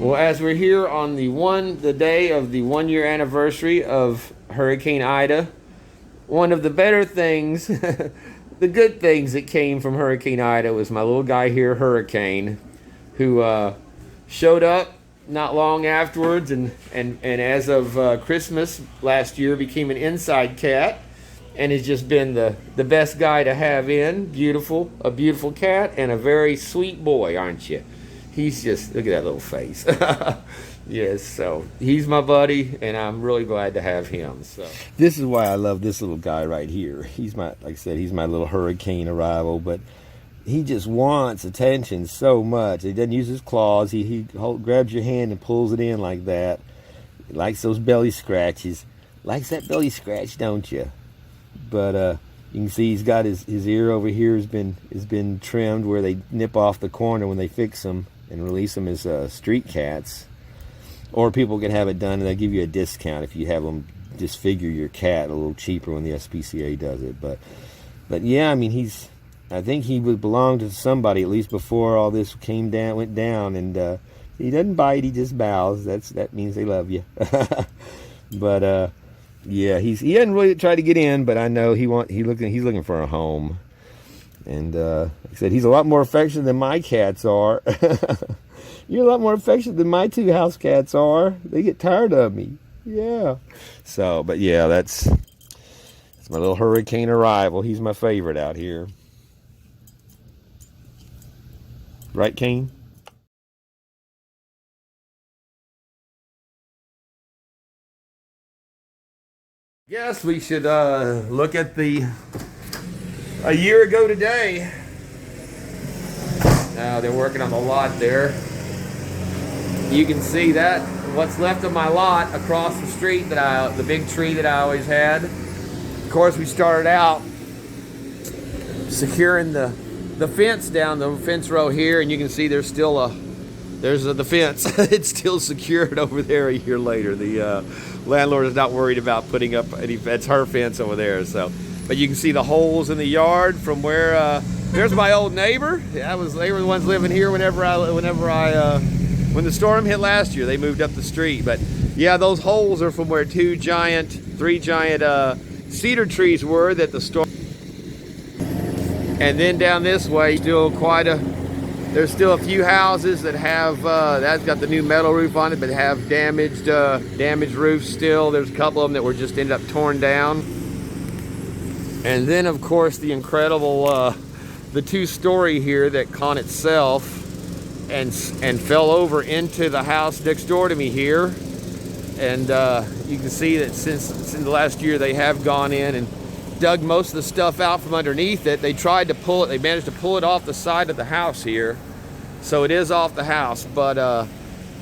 Well, as we're here on the day of the 1 year anniversary of Hurricane Ida, one of the better things, the good things that came from Hurricane Ida was my little guy here, Hurricane, who showed up not long afterwards, and as of Christmas last year became an inside cat, and has just been the best guy to have in. A beautiful cat, and a very sweet boy, aren't you? He's just, look at that little face. Yes, so he's my buddy, and I'm really glad to have him. So this is why I love this little guy right here. He's my, like I said, he's my little Hurricane arrival, but he just wants attention so much. He doesn't use his claws. He grabs your hand and pulls it in like that. He likes those belly scratches. Likes that belly scratch, don't you? But you can see he's got his ear over here has been trimmed where they nip off the corner when they fix them and release them as street cats. Or people can have it done and they give you a discount if you have them disfigure your cat a little cheaper when the SPCA does it. But yeah, I mean, I think he would belong to somebody at least before all this went down. And he doesn't bite; he just bows. That means they love you. But yeah, he hadn't really tried to get in, but I know he's looking for a home. And like I said, he's a lot more affectionate than my cats are. You're a lot more affectionate than my two house cats are. They get tired of me. Yeah. So, but yeah, that's my little Hurricane arrival. He's my favorite out here. Right, Kane? Yes, we should look at a year ago today. Now they're working on the lot there. You can see that what's left of my lot across the street, the big tree that I always had. Of course, we started out securing the fence down the fence row here, and you can see there's still the fence. It's still secured over there a year later. The landlord is not worried about putting up any. That's her fence over there. So, but you can see the holes in the yard from where. There's my old neighbor. They were the ones living here when the storm hit last year. They moved up the street. But yeah, those holes are from where three giant cedar trees were that the storm. And then down this way, there's still a few houses that have, that's got the new metal roof on it, but have damaged roofs still. There's a couple of them that were just ended up torn down. And then, of course, the incredible, the two-story here that caught itself and fell over into the house next door to me here. And you can see that since the last year, they have gone in and dug most of the stuff out from underneath it. They tried to pull it. They managed to pull it off the side of the house here. So it is off the house, but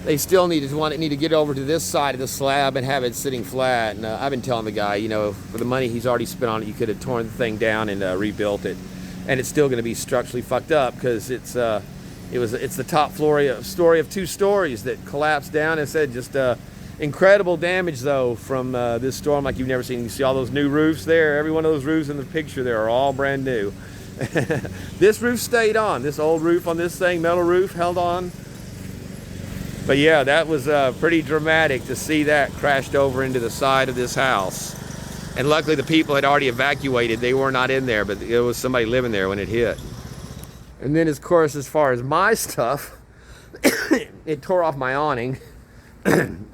they still need to get over to this side of the slab and have it sitting flat. And I've been telling the guy, you know, for the money he's already spent on it, you could have torn the thing down and rebuilt it. And it's still going to be structurally fucked up because it's the top story of 2 stories that collapsed down. And said just incredible damage though from this storm like you've never seen. You see all those new roofs there. Every one of those roofs in the picture there are all brand new. This roof stayed on. This old roof on this thing, metal roof, held on. But yeah, that was pretty dramatic to see that crashed over into the side of this house. And luckily the people had already evacuated. They were not in there, but there was somebody living there when it hit. And then, of course, as far as my stuff, it tore off my awning,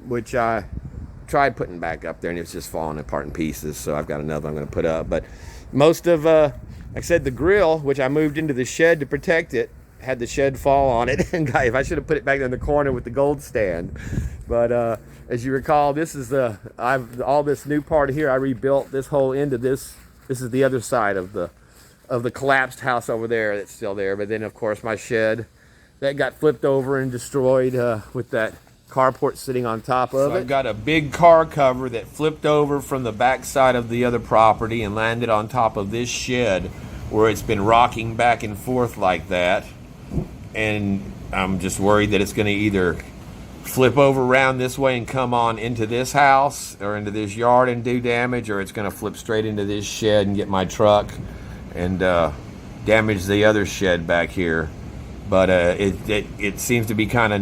which I tried putting back up there, and it's just falling apart in pieces. So I've got another I'm going to put up. But most of, like I said, the grill, which I moved into the shed to protect it, had the shed fall on it. And guy, if I should have put it back in the corner with the gold stand. But as you recall, this is all this new part here. I rebuilt this whole end of this. This is the other side of the collapsed house over there that's still there. But then, of course, my shed that got flipped over and destroyed with that carport sitting on top of it. I've got a big car cover that flipped over from the back side of the other property and landed on top of this shed where it's been rocking back and forth like that. And I'm just worried that it's going to either flip over around this way and come on into this house or into this yard and do damage, or it's going to flip straight into this shed and get my truck and damage the other shed back here. But it seems to be kind of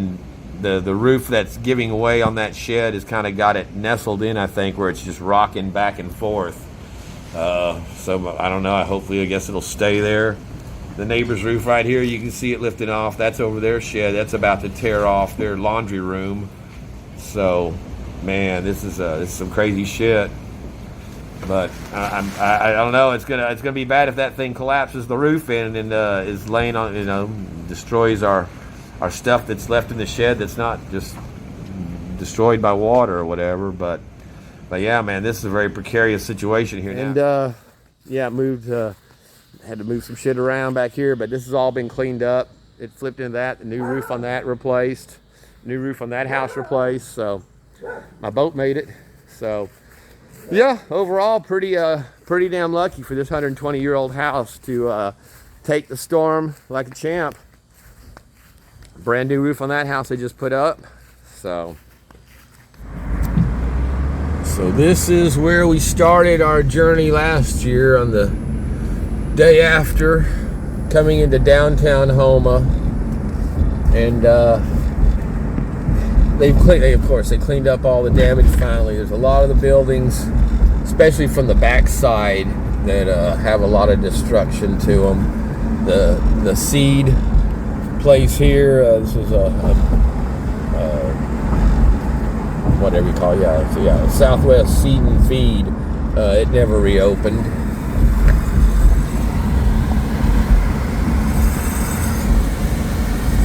the roof that's giving away on that shed has kind of got it nestled in, I think, where it's just rocking back and forth. So I don't know. Hopefully, I guess it'll stay there. The neighbor's roof right here, you can see it lifting off. That's over their shed. That's about to tear off their laundry room. So, man, this is some crazy shit. But I don't know. It's gonna be bad if that thing collapses the roof in and is laying on, destroys our stuff that's left in the shed that's not just destroyed by water or whatever. But yeah, man, this is a very precarious situation here now. And yeah, had to move some shit around back here, but this has all been cleaned up. It flipped into that. The new roof on that replaced. New roof on that house replaced. So my boat made it. So yeah, overall pretty damn lucky for this 120-year-old house to take the storm like a champ. Brand new roof on that house they just put up. So this is where we started our journey last year on the day after coming into downtown Houma. And they cleaned up all the damage finally. There's a lot of the buildings, especially from the back side, that have a lot of destruction to them. The seed place here, this is whatever you call it, yeah, Southwest Seed and Feed. It never reopened.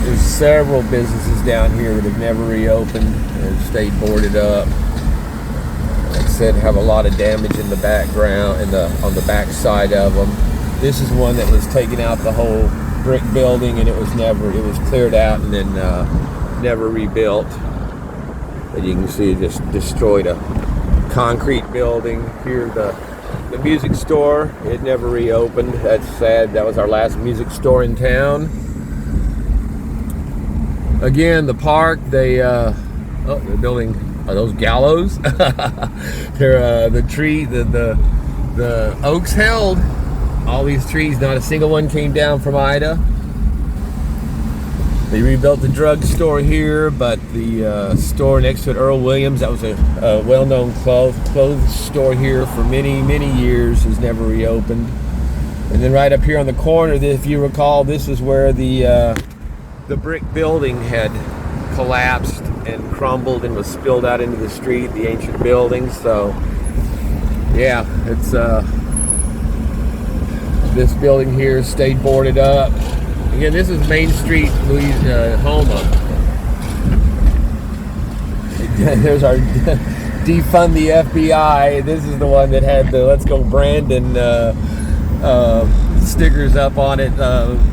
There's several businesses down here that have never reopened and stayed boarded up. Like I said, have a lot of damage in the background and on the back side of them. This is one that was taking out the whole brick building, and it was cleared out and then never rebuilt. But you can see it just destroyed a concrete building. Here, the music store, it never reopened. That's sad. That was our last music store in town. Again, the park, they're building those gallows. They're the oaks held. All these trees, not a single one came down from Ida. They rebuilt the drugstore here, but the store next to it, Earl Williams, that was a well-known clothes store here for many, many years, has never reopened. And then right up here on the corner, if you recall, this is where the brick building had collapsed and crumbled and was spilled out into the street, the ancient building. So yeah, it's this building here stayed boarded up. Again, this is Main Street, Houma. There's our defund the FBI. This is the one that had the Let's Go Brandon stickers up on it,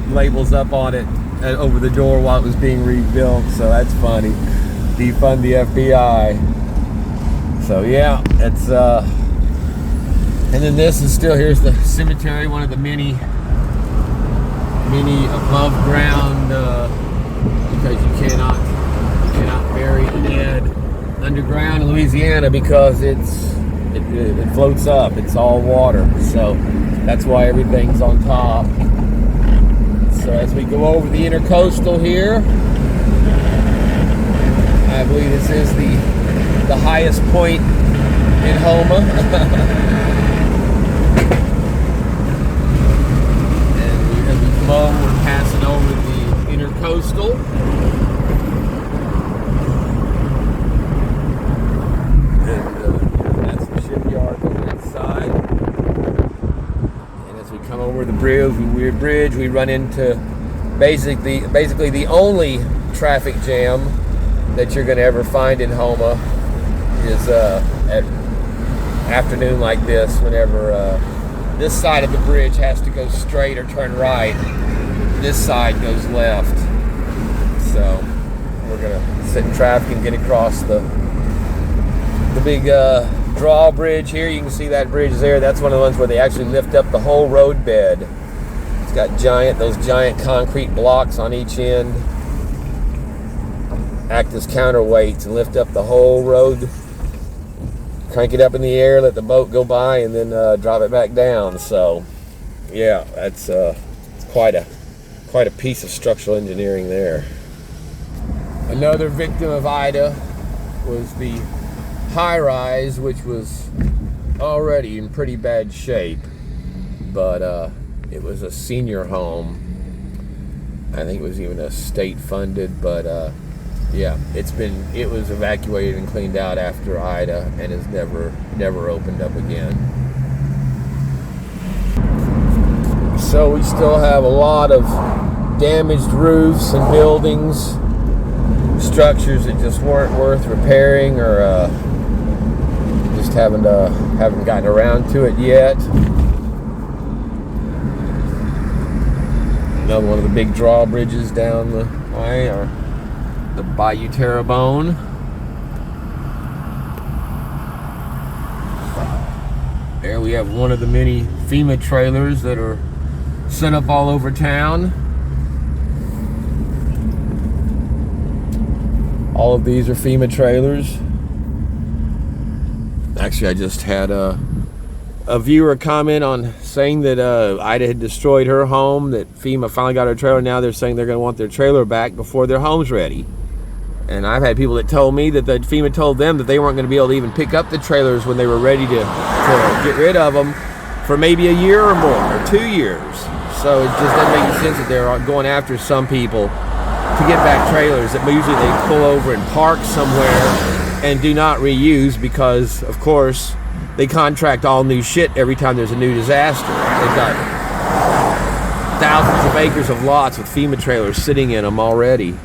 labels up on it over the door while it was being rebuilt. So that's funny. Defund the FBI. So yeah, it's and then this is still, here's the cemetery, one of the many above ground, because you cannot bury the dead underground in Louisiana because it floats up. It's all water, so that's why everything's on top. So as we go over the Intercoastal here, I believe this is the highest point in Houma. We're passing over the Intercoastal. And that's the shipyard on that side. And as we come over the bridge, we run into basically the only traffic jam that you're going to ever find in Houma is at afternoon like this, whenever this side of the bridge has to go straight or turn right. This side goes left. So we're gonna sit in traffic and get across the big drawbridge here. You can see that bridge there. That's one of the ones where they actually lift up the whole road bed. It's got those giant concrete blocks on each end, act as counterweights and lift up the whole road. Crank it up in the air, let the boat go by, and then drop it back down. So, yeah, that's it's quite a piece of structural engineering there. Another victim of Ida was the high-rise, which was already in pretty bad shape, but it was a senior home. I think it was even a state-funded, but yeah, it was evacuated and cleaned out after Ida, and has never opened up again. So we still have a lot of damaged roofs and buildings, structures that just weren't worth repairing, or just haven't gotten around to it yet. Another one of the big drawbridges down the way, or the Bayou Terrebonne. There we have one of the many FEMA trailers that are set up all over town. All of these are FEMA trailers. Actually, I just had a viewer comment on saying that Ida had destroyed her home, that FEMA finally got her trailer. Now they're saying they're going to want their trailer back before their home's ready. And I've had people that told me that the FEMA told them that they weren't going to be able to even pick up the trailers when they were ready to get rid of them for maybe a year or more, or 2 years. So it just doesn't make any sense that they're going after some people to get back trailers that usually they pull over and park somewhere and do not reuse, because of course they contract all new shit every time there's a new disaster. They've got thousands of acres of lots with FEMA trailers sitting in them already.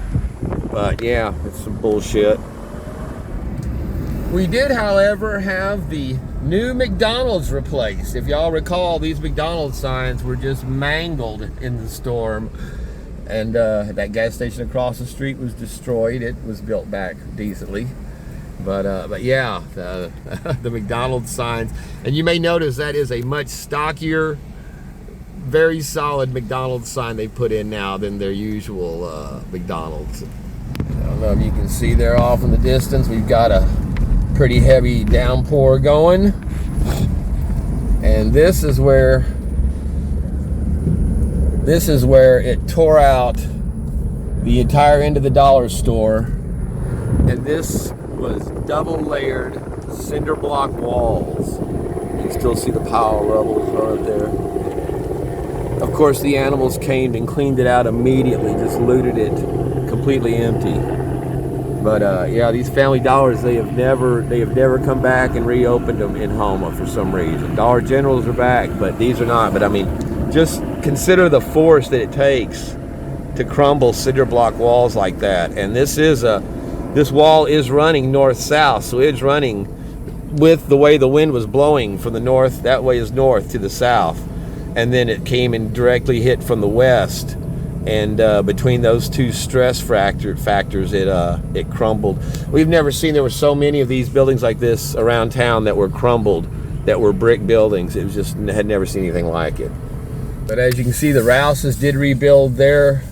But yeah, it's some bullshit. We did, however, have the new McDonald's replaced. If y'all recall, these McDonald's signs were just mangled in the storm. And that gas station across the street was destroyed. It was built back decently. But yeah, the McDonald's signs. And you may notice that is a much stockier, very solid McDonald's sign they put in now than their usual McDonald's. I don't know if you can see there off in the distance, we've got a pretty heavy downpour going. And this is where it tore out the entire end of the dollar store. And this was double layered cinder block walls. You can still see the pile of rubble right there. Of course, the animals came and cleaned it out immediately, just looted it completely empty. But yeah, these Family Dollars, they have never come back and reopened them in Houma for some reason. Dollar Generals are back, but these are not. But I mean, just consider the force that it takes to crumble cinder block walls like that. And this wall is running north-south, so it's running with the way the wind was blowing from the north. That way is north to the south, and then it came and directly hit from the west. And between those two stress factors, it crumbled. We've never seen, there were so many of these buildings like this around town that were crumbled, that were brick buildings. It was just, had never seen anything like it. But as you can see, the Rouses did rebuild their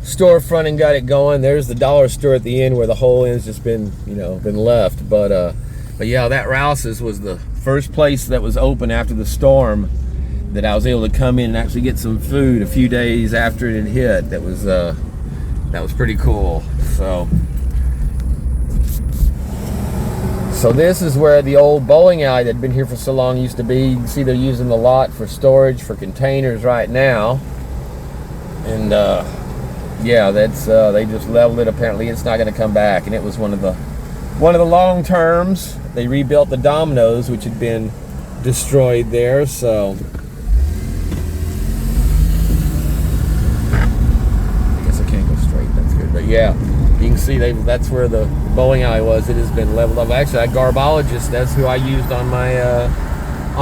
storefront and got it going. There's the dollar store at the end where the whole end's just been left. But yeah, that Rouses was the first place that was open after the storm that I was able to come in and actually get some food a few days after it had hit. That was pretty cool. So this is where the old bowling alley that had been here for so long used to be. You can see they're using the lot for storage for containers right now. And yeah, that's they just leveled it. Apparently it's not going to come back, and it was one of the long terms. They rebuilt the Domino's, which had been destroyed there. So I guess I can't go straight. That's good. But yeah, you can see that's where the bowling alley was. It has been leveled up. Actually, that garbologist, that's who I used on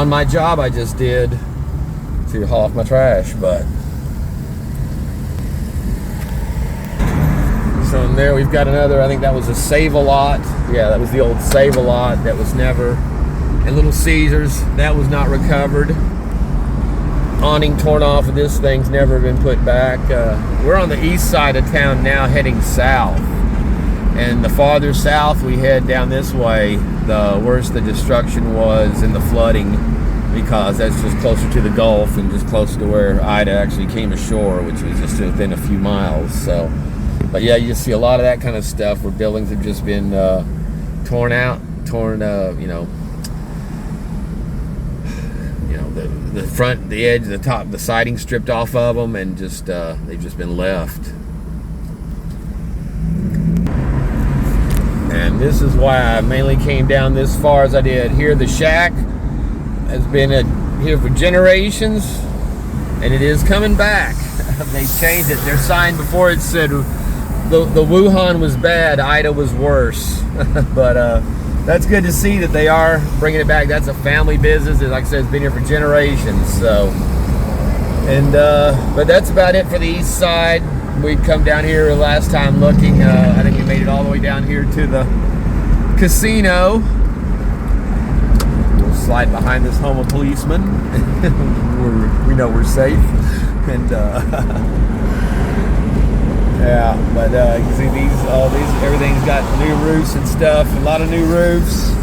my job I just did to haul off my trash. But so in there we've got another, I think that was a Save-A-Lot. Yeah, that was the old Save-A-Lot that was never, and Little Caesars, that was not recovered. Awning torn off of this thing's never been put back. We're on the east side of town now, heading south. And the farther south we head down this way, the worse the destruction was and the flooding, because that's just closer to the Gulf and just closer to where Ida actually came ashore, which was just within a few miles. So But yeah, you see a lot of that kind of stuff where buildings have just been torn out, the front, the edge, the top, the siding stripped off of them, and just they've just been left. And this is why I mainly came down this far as I did. Here, the shack has been here for generations, and it is coming back. They changed it. Their sign before it said the Wuhan was bad, Ida was worse. But that's good to see that they are bringing it back. That's a family business. Like I said, it's been here for generations. So, and but that's about it for the east side. We'd come down here last time looking. I think we made it all the way down here to the casino. We'll slide behind this Houma policeman. We know we're safe. And yeah, but you can see everything's got new roofs and stuff. A lot of new roofs.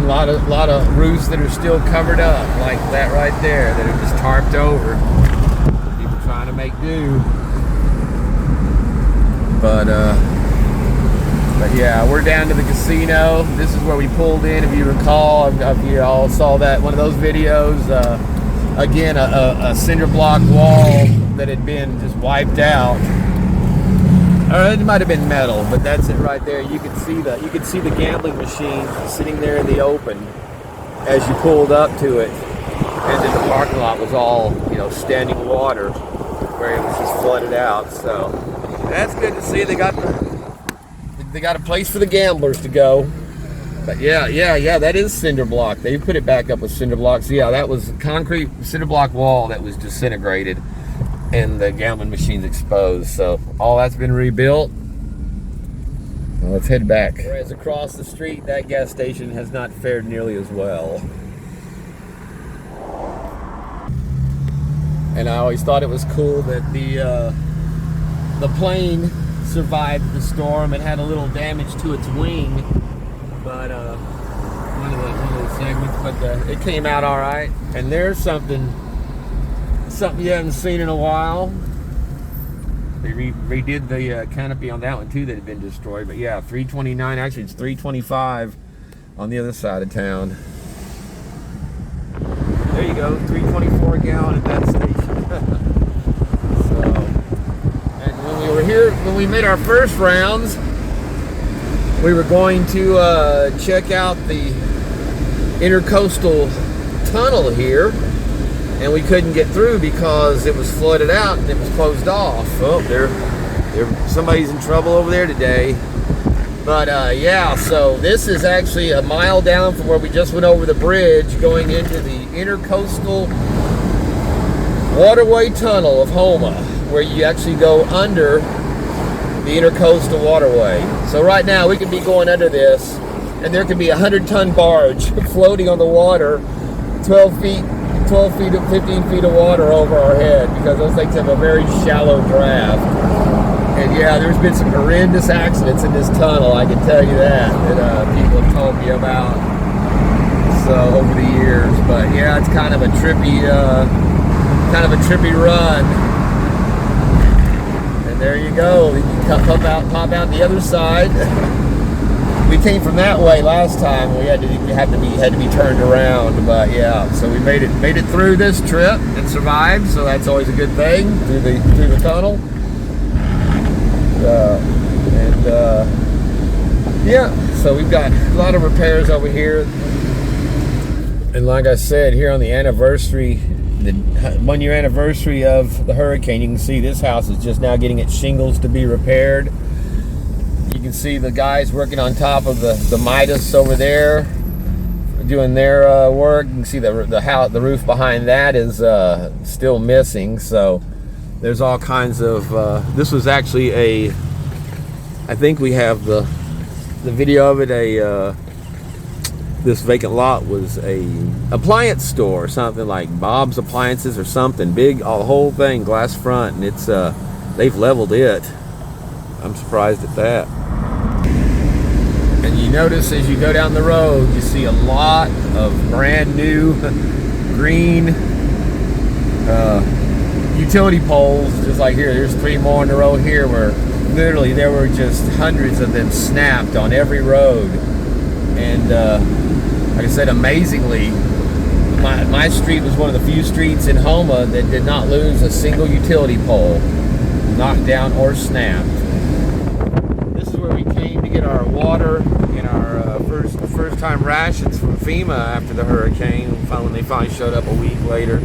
A lot of roofs that are still covered up, like that right there, that are just tarped over. People trying to make do. But yeah, we're down to the casino. This is where we pulled in, if you recall. If you all saw that one of those videos. Again, a cinder block wall that had been just wiped out. Or it might have been metal, but that's it right there. You could see the gambling machine sitting there in the open as you pulled up to it, and then the parking lot was all standing water where it was just flooded out. So that's good to see. They got a place for the gamblers to go. But yeah, that is cinder block. They put it back up with cinder blocks. Yeah, that was a concrete cinder block wall that was disintegrated and the gambling machine's exposed. So all that's been rebuilt. Well, let's head back. Whereas across the street, that gas station has not fared nearly as well. And I always thought it was cool that the plane survived the storm. It had a little damage to its wing, but one of the segments, but it came out all right. And there's something you haven't seen in a while. They redid the canopy on that one too that had been destroyed. But yeah, 329. Actually, it's 325 on the other side of town. There you go, 324 a gallon at that station. So, and when we were here, when we made our first rounds, we were going to check out the Intercoastal Tunnel here, and we couldn't get through because it was flooded out and it was closed off. Oh, somebody's in trouble over there today. But yeah, so this is actually a mile down from where we just went over the bridge, going into the Intercoastal Waterway Tunnel of Houma, where you actually go under the Intercoastal Waterway. So right now we could be going under this, and there could be a 100-ton barge floating on the water, 12 feet to 15 feet of water over our head, because those things have a very shallow draft. And yeah, there's been some horrendous accidents in this tunnel, I can tell you that people have told me about over the years. But yeah, it's kind of a trippy run. And there you go. You can pop out the other side. We came from that way last time. We had to be turned around. But yeah, so we made it through this trip and survived. So that's always a good thing, through the tunnel. Yeah, so we've got a lot of repairs over here, and like I said, here on the 1 year anniversary of the hurricane, you can see this house is just now getting its shingles to be repaired. You can see the guys working on top of the Midas over there doing their work. You can see the roof behind that is still missing. So there's all kinds of this was actually I think we have the video of it. This vacant lot was a appliance store or something, like Bob's Appliances or something big, the whole thing glass front, and it's they've leveled it. I'm surprised at that. And you notice as you go down the road, you see a lot of brand new green utility poles, just like here. There's 3 more in a row here where literally there were just hundreds of them snapped on every road. And like I said, amazingly, my street was one of the few streets in Houma that did not lose a single utility pole, knocked down or snapped. This is where we came to get our water and our first time rations from FEMA after the hurricane, when they finally showed up a week later.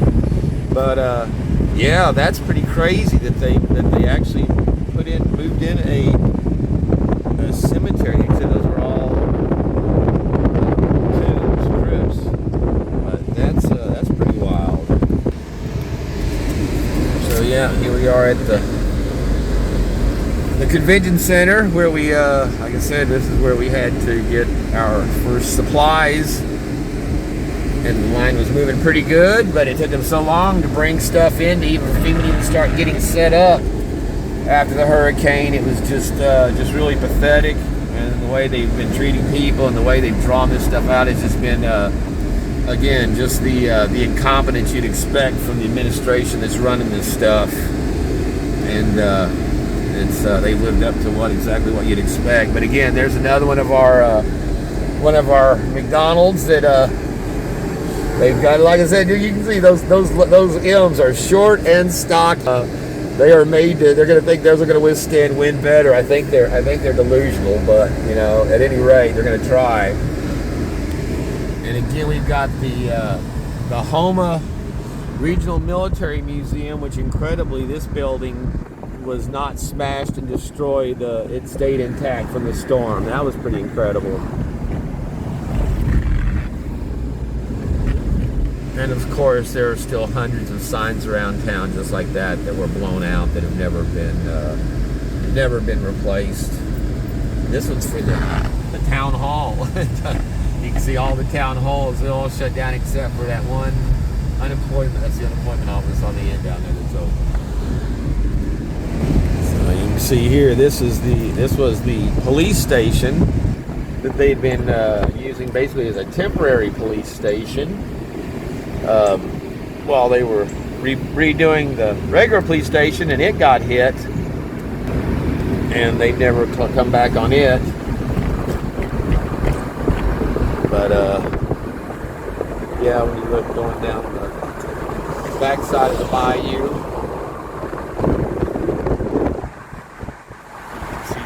But yeah, that's pretty crazy that they actually moved in a cemetery. You said those were all tombs, crypts. But that's pretty wild. So yeah, here we are at the convention center where we, like I said, this is where we had to get our first supplies. And the line was moving pretty good, but it took them so long to bring stuff in to even start getting set up after the hurricane. It was just really pathetic, and the way they've been treating people and the way they've drawn this stuff out has just been, again, just the incompetence you'd expect from the administration that's running this stuff. And they've lived up to exactly what you'd expect. But again, there's another one of our McDonald's that. They've got, like I said, you can see those M's are short and stock. They are made to. They're going to think those are going to withstand wind better. I think they're delusional, but you know, at any rate, they're going to try. And again, we've got the Houma Regional Military Museum, which incredibly, this building was not smashed and destroyed. It stayed intact from the storm. That was pretty incredible. And of course, there are still hundreds of signs around town just like that were blown out that have never been replaced. This one's for the town hall. You can see all the town halls, they're all shut down except for that one unemployment. That's the unemployment office on the end down there that's open. So you can see here, this was the police station that they'd been using basically as a temporary police station. While they were redoing the regular police station, and it got hit, and they never come back on it. But yeah, when you look going down the backside of the bayou, you see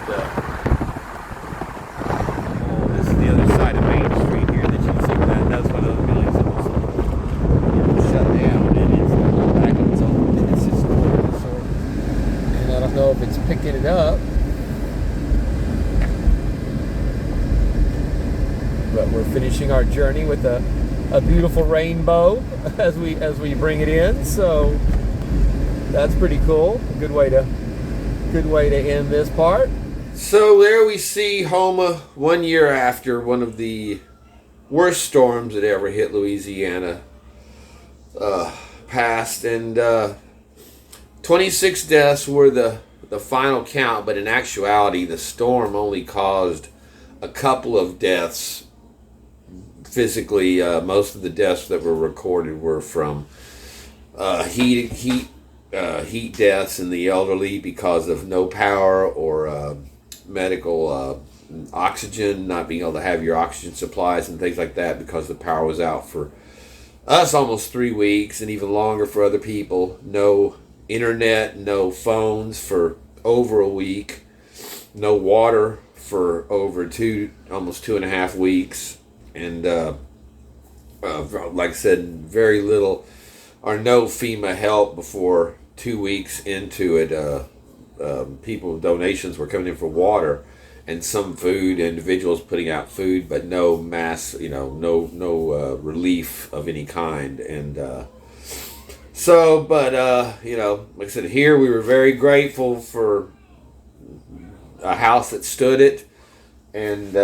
this is the other side of Main Street here that you can see. That's one of those buildings that was shut down, and it's back on its own. It's just so, and I don't know if it's picking it up, but we're finishing our journey with a beautiful rainbow as we bring it in. So that's pretty cool. A good way to end this part. So there we see Houma 1 year after one of the worst storms that ever hit Louisiana passed, and 26 deaths were the final count, but in actuality the storm only caused a couple of deaths physically. Most of the deaths that were recorded were from heat deaths in the elderly because of no power or medical oxygen, not being able to have your oxygen supplies and things like that because the power was out for us almost 3 weeks, and even longer for other people. No internet, no phones for over a week, no water for over almost 2.5 weeks, and like I said, very little or no FEMA help before 2 weeks into it. People, donations were coming in for water and some food, individuals putting out food, but no mass, no relief of any kind. And like I said, here we were very grateful for a house that stood it, and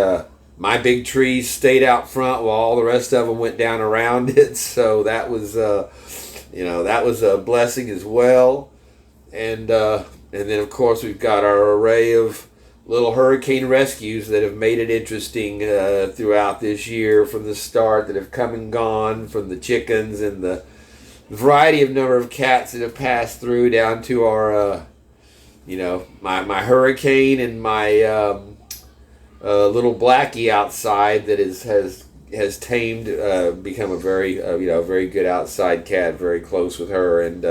my big trees stayed out front while all the rest of them went down around it. So that was that was a blessing as well. And then of course we've got our array of little hurricane rescues that have made it interesting throughout this year from the start, that have come and gone, from the chickens and the variety of number of cats that have passed through, down to our, you know, my hurricane and my little blackie outside that has tamed, become a very you know, very good outside cat, very close with her, and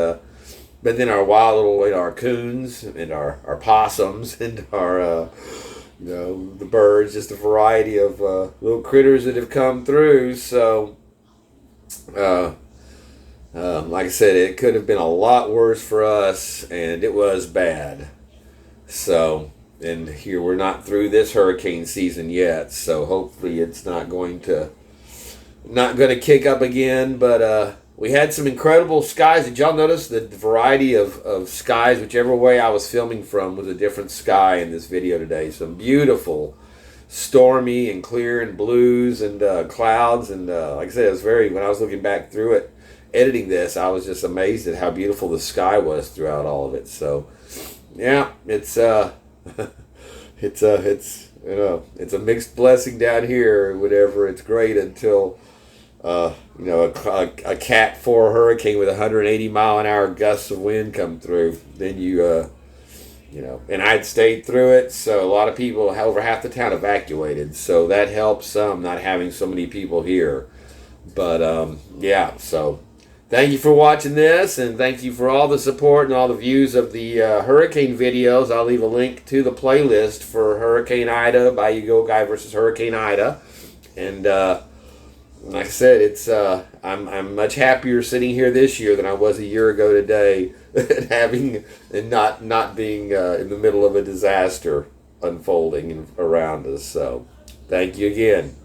but then our wild little, you know, our coons and our possums and our you know, the birds, just a variety of little critters that have come through. So like I said, it could have been a lot worse for us, and it was bad. So, and here we're not through this hurricane season yet, so hopefully it's not going to kick up again. But we had some incredible skies. Did y'all notice the variety of skies? Whichever way I was filming from was a different sky in this video today. Some beautiful stormy and clear and blues and clouds, and like I said, it was very, when I was looking back through it, editing this, I was just amazed at how beautiful the sky was throughout all of it. So yeah, it's it's you know, it's a mixed blessing down here. Whatever, it's great until you know, a Cat 4 hurricane with 180-mile-an-hour gusts of wind come through. Then you know, and I'd stayed through it, so a lot of people, over half the town, evacuated. So that helps some, not having so many people here. But yeah, so thank you for watching this, and thank you for all the support and all the views of the hurricane videos. I'll leave a link to the playlist for Hurricane Ida, Bayou Go Guy versus Hurricane Ida. And like I said, it's I'm much happier sitting here this year than I was a year ago today, and not being in the middle of a disaster unfolding around us. So thank you again.